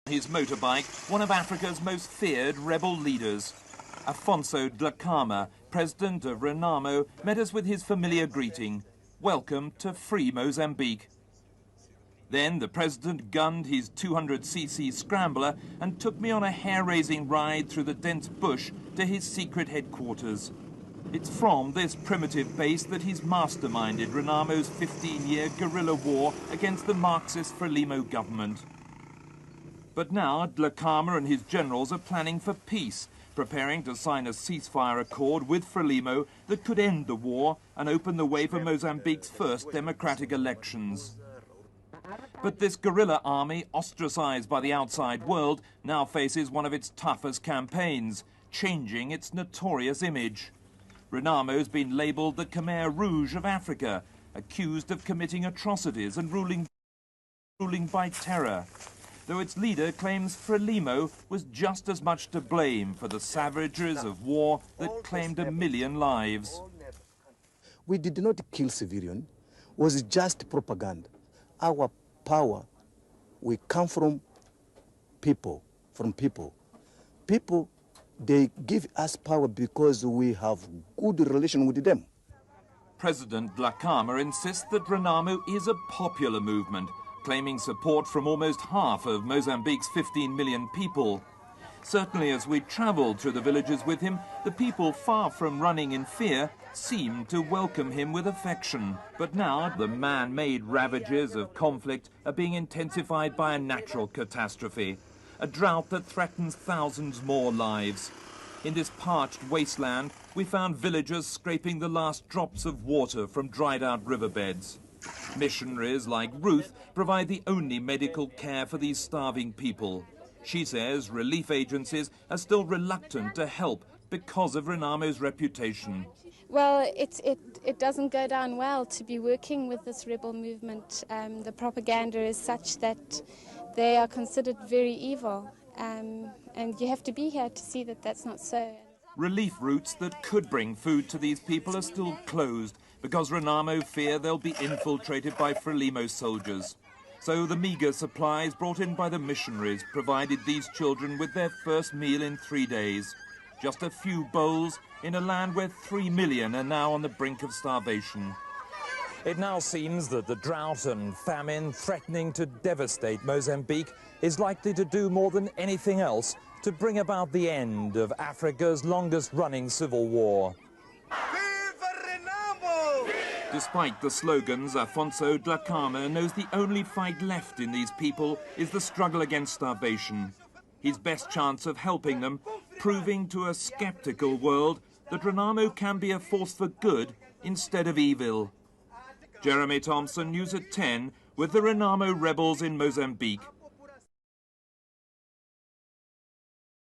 His motorbike, one of Africa's most feared rebel leaders. Afonso Dhlakama, president of Renamo, met us with his familiar greeting. Welcome to free Mozambique. Then the president gunned his 200cc scrambler and took me on a hair-raising ride through the dense bush to his secret headquarters. It's from this primitive base that he's masterminded Renamo's 15-year guerrilla war against the Marxist Frelimo government. But now Dhlakama and his generals are planning for peace, preparing to sign a ceasefire accord with Frelimo that could end the war and open the way for Mozambique's first democratic elections. But this guerrilla army, ostracized by the outside world, now faces one of its toughest campaigns, changing its notorious image. Renamo's been labelled the Khmer Rouge of Africa, accused of committing atrocities and ruling by terror, though its leader claims Frelimo was just as much to blame for the savageries of war that claimed 1 million lives. We did not kill civilians. It was just propaganda. Our power, we come from people. People, they give us power because we have good relation with them. President Dhlakama insists that Renamo is a popular movement, claiming support from almost half of Mozambique's 15 million people. Certainly as we travelled through the villages with him, the people, far from running in fear, seemed to welcome him with affection. But now the man-made ravages of conflict are being intensified by a natural catastrophe, a drought that threatens thousands more lives. In this parched wasteland, we found villagers scraping the last drops of water from dried-out riverbeds. Missionaries like Ruth provide the only medical care for these starving people. She says relief agencies are still reluctant to help because of Renamo's reputation. Well, it doesn't go down well to be working with this rebel movement. The propaganda is such that they are considered very evil, and you have to be here to see that that's not so. Relief routes that could bring food to these people are still closed because Renamo fear they'll be infiltrated by Frelimo soldiers. So the meagre supplies brought in by the missionaries provided these children with their first meal in 3 days. Just a few bowls in a land where 3 million are now on the brink of starvation. It now seems that the drought and famine threatening to devastate Mozambique is likely to do more than anything else to bring about the end of Africa's longest-running civil war. Despite the slogans, Afonso Dhlakama knows the only fight left in these people is the struggle against starvation. His best chance of helping them, proving to a sceptical world that Renamo can be a force for good instead of evil. Jeremy Thompson, News at 10, with the Renamo rebels in Mozambique.